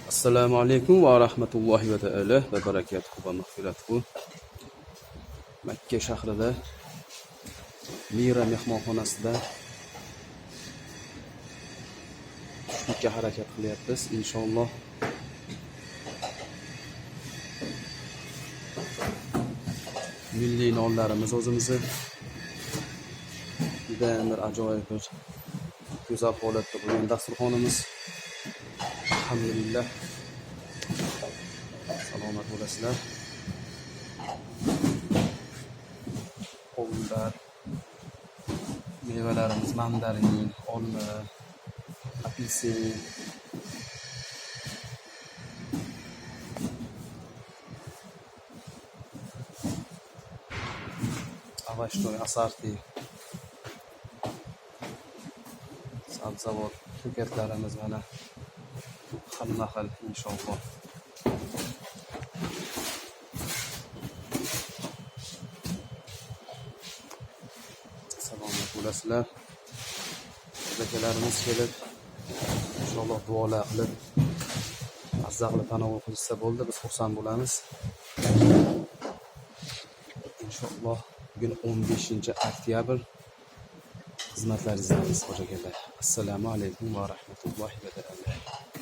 Assalomu alaykum va rahmatullohi va taala va barakatuhu va mag'firatuhu. Makka shahrida Mira mehmonxonasida tushlikka harakat qilyapmiz inshaalloh. Milliy nonlarimiz o'zimizni juda bir ajoyib bir go'zal holatda bo'lgan dasturxonimiz. Alhamdulillah. Salomat bo'lasizlar. Qovunlar, mevalarimiz mandarin, olma, apelsin, avashnoy, asarti, sabzavot, ko'katlarimiz mana hamma xil inshaalloh. Salomat bo'lasizlar. Akalarimiz kelib inshaalloh duolar qilib mazzaqli tanovul qilishsa bo'ldi, biz xursand bo'lamiz. İnşallah bugün 15 oktyabr xizmatlaringizdamiz hoca akalar. Assalomu alaykum va rahmatullohi va barakatuh.